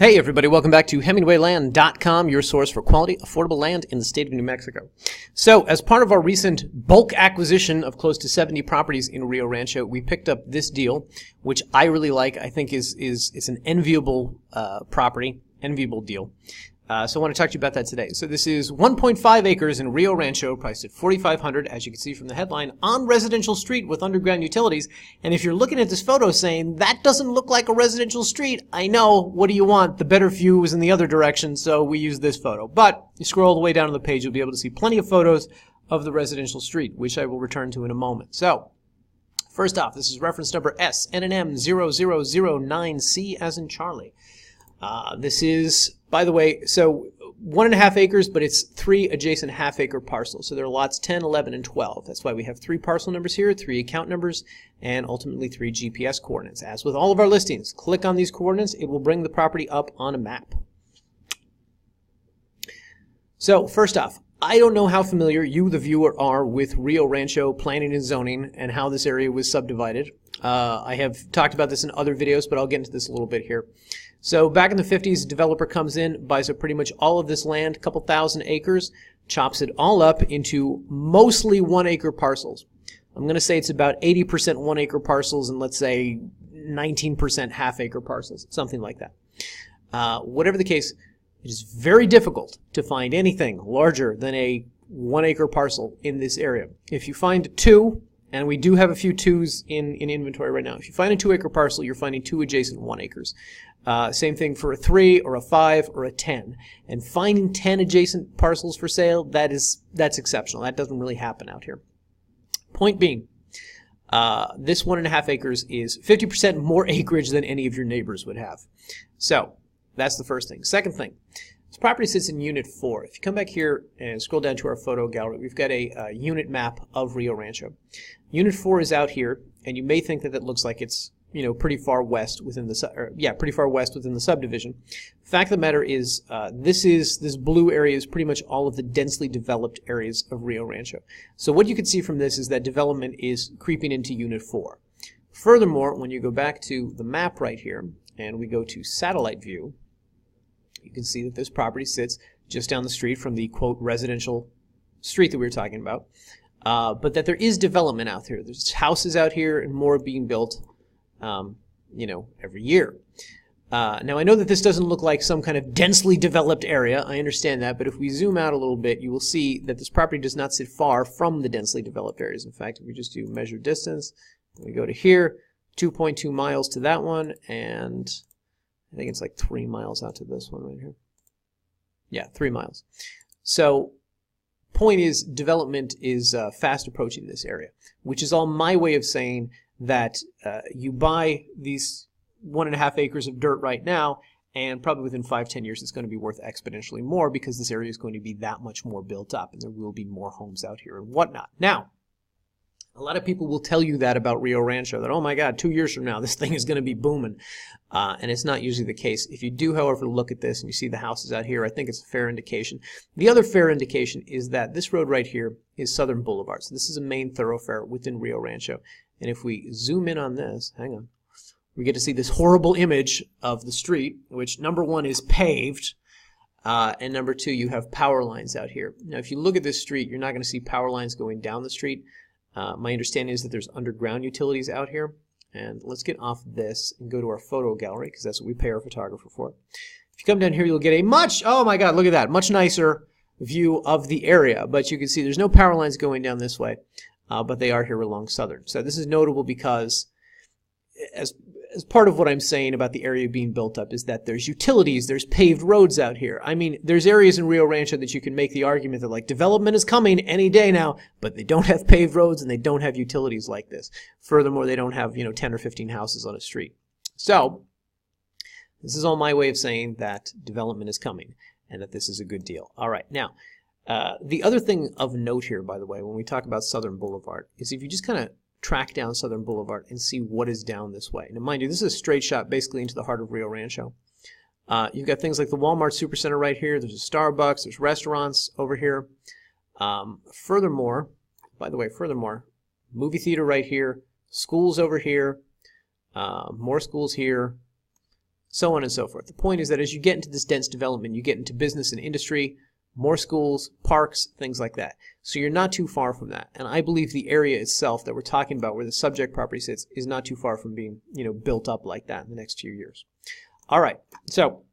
Hey everybody, welcome back to HemingwayLand.com, your source for quality, affordable land in the state of New Mexico. So, as part of our recent bulk acquisition of close to 70 properties in Rio Rancho, we picked up this deal, which I really like. I think is an enviable enviable deal. So I want to talk to you about that today. So this is 1.5 acres in Rio Rancho, priced at $4,500, as you can see from the headline, on residential street with underground utilities. And if you're looking at this photo saying, that doesn't look like a residential street, I know, what do you want? The better view is in the other direction, so we use this photo. But you scroll all the way down to the page, you'll be able to see plenty of photos of the residential street, which I will return to in a moment. So, first off, this is reference number SNNM0009C as in Charlie. This is, by the way, so 1.5 acres, but it's 3 adjacent half-acre parcels. So there are lots 10, 11, and 12. That's why we have 3 parcel numbers here, 3 account numbers, and ultimately 3 GPS coordinates. As with all of our listings, click on these coordinates. It will bring the property up on a map. So first off, I don't know how familiar you, the viewer, are with Rio Rancho planning and zoning and how this area was subdivided. I have talked about this in other videos, but I'll get into this a little bit here. So back in the 50s, a developer comes in, buys up pretty much all of this land, a couple thousand acres, chops it all up into mostly 1-acre parcels. I'm going to say it's about 80% 1-acre parcels and let's say 19% half-acre parcels, something like that. Whatever the case, it is very difficult to find anything larger than a 1-acre parcel in this area. If you find 2, and we do have a few 2s in inventory right now. If you find a 2-acre parcel, you're finding 2 adjacent 1 acres. Same thing for a 3 or a 5 or a 10. And finding 10 adjacent parcels for sale, that's exceptional. That doesn't really happen out here. Point being, this 1.5 acres is 50% more acreage than any of your neighbors would have. So, that's the first thing. Second thing, this property sits in Unit 4. If you come back here and scroll down to our photo gallery, we've got a unit map of Rio Rancho. Unit 4 is out here, and you may think that it looks like it's, you know, pretty far west within the subdivision. The fact of the matter is, this blue area is pretty much all of the densely developed areas of Rio Rancho. So what you can see from this is that development is creeping into Unit 4. Furthermore, when you go back to the map right here, and we go to satellite view, you can see that this property sits just down the street from the, quote, residential street that we were talking about, but that there is development out here. There's houses out here and more being built, you know, every year. Now, I know that this doesn't look like some kind of densely developed area. I understand that, but if we zoom out a little bit, you will see that this property does not sit far from the densely developed areas. In fact, if we just do measure distance, we go to here, 2.2 miles to that one, and I think it's like 3 miles out to this one right here. Yeah, 3 miles. So, point is, development is fast approaching this area, which is all my way of saying that you buy these 1.5 acres of dirt right now, and probably within 5-10 years it's going to be worth exponentially more because this area is going to be that much more built up, and there will be more homes out here and whatnot. Now, a lot of people will tell you that about Rio Rancho, that, oh my God, 2 years from now, this thing is going to be booming. And it's not usually the case. If you do, however, look at this and you see the houses out here, I think it's a fair indication. The other fair indication is that this road right here is Southern Boulevard. So this is a main thoroughfare within Rio Rancho. And if we zoom in on this, hang on, we get to see this horrible image of the street, which number 1 is paved, and number 2, you have power lines out here. Now, if you look at this street, you're not going to see power lines going down the street. My understanding is that there's underground utilities out here. And let's get off this and go to our photo gallery, because that's what we pay our photographer for. If you come down here, you'll get a oh my God, look at that, much nicer view of the area. But you can see there's no power lines going down this way, but they are here along Southern. So this is notable because as part of what I'm saying about the area being built up is that there's utilities, there's paved roads out here. I mean, there's areas in Rio Rancho that you can make the argument that, like, development is coming any day now, but they don't have paved roads and they don't have utilities like this. Furthermore, they don't have, 10 or 15 houses on a street. So, this is all my way of saying that development is coming and that this is a good deal. All right, now, the other thing of note here, by the way, when we talk about Southern Boulevard, is if you just kind of track down Southern Boulevard and see what is down this way. Now, mind you, this is a straight shot basically into the heart of Rio Rancho. You've got things like the Walmart Supercenter right here. There's a Starbucks. There's restaurants over here. Furthermore, movie theater right here. Schools over here. More schools here. so on and so forth. The point is that as you get into this dense development, you get into business and industry, more schools, parks, things like that. So you're not too far from that. And I believe the area itself that we're talking about, where the subject property sits, is not too far from being, built up like that in the next few years. All right. So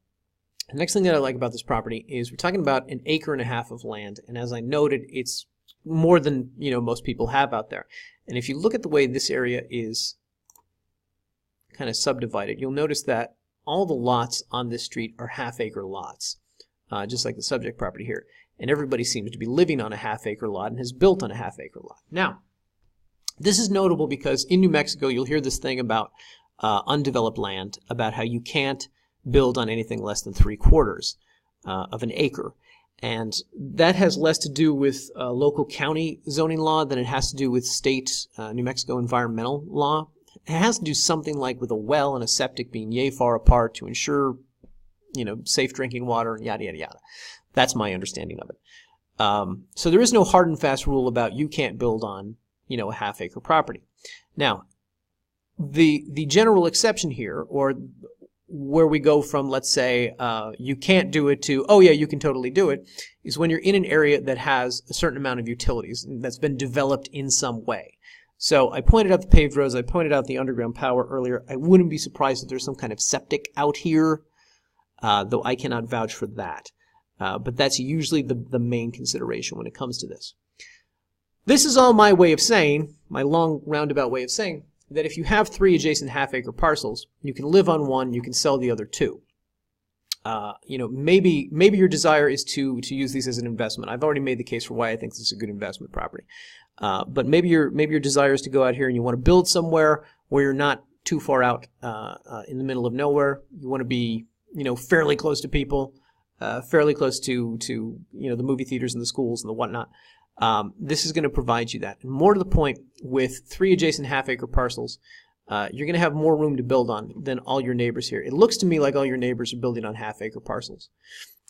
the next thing that I like about this property is we're talking about 1.5 acres of land. And as I noted, it's more than, most people have out there. And if you look at the way this area is kind of subdivided, you'll notice that all the lots on this street are half-acre lots, just like the subject property here. And everybody seems to be living on a half-acre lot and has built on a half-acre lot. Now, this is notable because in New Mexico, you'll hear this thing about undeveloped land, about how you can't build on anything less than 3/4 of an acre. And that has less to do with local county zoning law than it has to do with state New Mexico environmental law. It has to do something like with a well and a septic being yay far apart to ensure, safe drinking water and yada, yada, yada. That's my understanding of it. So there is no hard and fast rule about you can't build on, a half-acre property. Now, the general exception here, or where we go from, let's say, you can't do it to, oh yeah, you can totally do it, is when you're in an area that has a certain amount of utilities that's been developed in some way. So I pointed out the paved roads, I pointed out the underground power earlier. I wouldn't be surprised if there's some kind of septic out here, though I cannot vouch for that. But that's usually the main consideration when it comes to this. This is all my way of saying, my long roundabout way of saying, that if you have 3 adjacent half-acre parcels, you can live on one, you can sell the other 2. Maybe your desire is to use these as an investment. I've already made the case for why I think this is a good investment property. But maybe your desire is to go out here and you want to build somewhere where you're not too far out in the middle of nowhere. You want to be, fairly close to people, fairly close to the movie theaters and the schools and the whatnot. This is going to provide you that. And more to the point, with 3 adjacent half-acre parcels, you're going to have more room to build on than all your neighbors here. It looks to me like all your neighbors are building on half-acre parcels.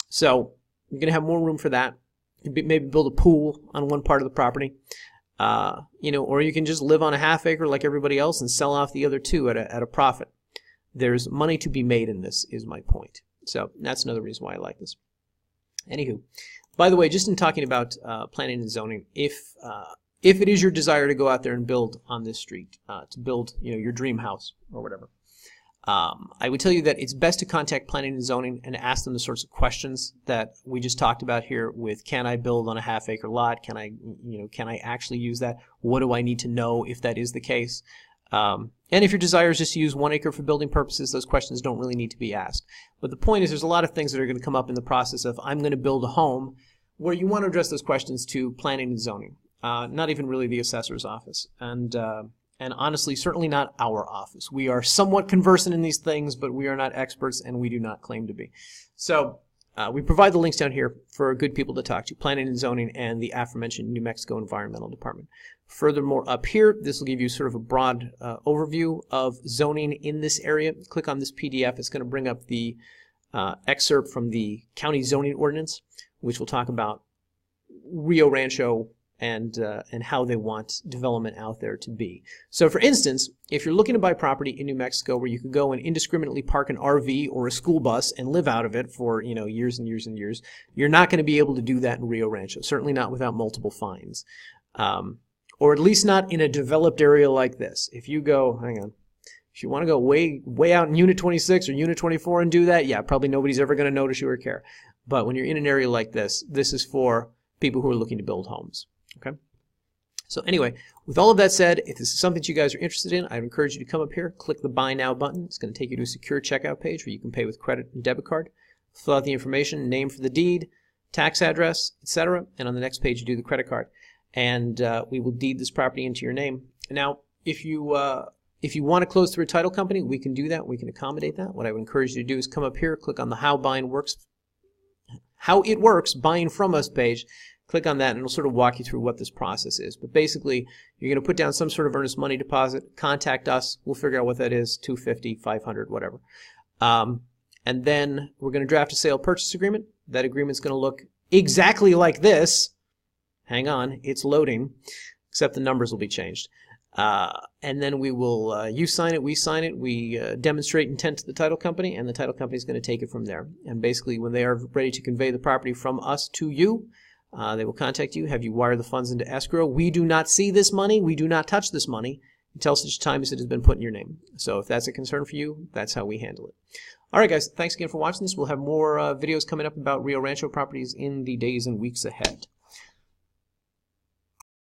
So you're going to have more room for that. You can maybe build a pool on one part of the property, or you can just live on a half-acre like everybody else and sell off the other 2 at a profit. There's money to be made in this, is my point. So that's another reason why I like this. Anywho, by the way, just in talking about planning and zoning, if it is your desire to go out there and build on this street, to build your dream house or whatever, I would tell you that it's best to contact planning and zoning and ask them the sorts of questions that we just talked about here with, can I build on a half-acre lot? Can I actually use that? What do I need to know if that is the case? And if your desire is just to use 1 acre for building purposes, those questions don't really need to be asked. But the point is, there's a lot of things that are going to come up in the process of, I'm going to build a home, where you want to address those questions to planning and zoning, not even really the assessor's office. And honestly, certainly not our office. We are somewhat conversant in these things, but we are not experts, and we do not claim to be. So we provide the links down here for good people to talk to, planning and zoning and the aforementioned New Mexico Environmental Department. Furthermore, up here, this will give you sort of a broad overview of zoning in this area. Click on this PDF. It's going to bring up the excerpt from the county zoning ordinance, which will talk about Rio Rancho and how they want development out there to be. So for instance, if you're looking to buy property in New Mexico where you could go and indiscriminately park an RV or a school bus and live out of it for years and years and years, you're not going to be able to do that in Rio Rancho, certainly not without multiple fines. Or at least not in a developed area like this. If you go, if you want to go way out in Unit 26 or Unit 24 and do that, yeah, probably nobody's ever going to notice you or care. But when you're in an area like this, this is for people who are looking to build homes. Okay. So anyway, with all of that said, if this is something that you guys are interested in, I'd encourage you to come up here, click the Buy Now button. It's going to take you to a secure checkout page where you can pay with credit and debit card. Fill out the information, name for the deed, tax address, etc. And on the next page, you do the credit card. And we will deed this property into your name. Now, if you want to close through a title company, we can do that. We can accommodate that. What I would encourage you to do is come up here, click on the How It Works Buying From Us page. Click on that, and it'll sort of walk you through what this process is. But basically, you're going to put down some sort of earnest money deposit. Contact us. We'll figure out what that is, $250, $500, whatever. And then we're going to draft a sale purchase agreement. That agreement's going to look exactly like this. Hang on, it's loading, except the numbers will be changed. And then we will, you sign it, we sign it, we demonstrate intent to the title company, and the title company is going to take it from there. And basically, when they are ready to convey the property from us to you, they will contact you, have you wire the funds into escrow. We do not see this money, we do not touch this money until such time as it has been put in your name. So if that's a concern for you, that's how we handle it. All right, guys, thanks again for watching this. We'll have more videos coming up about Rio Rancho properties in the days and weeks ahead.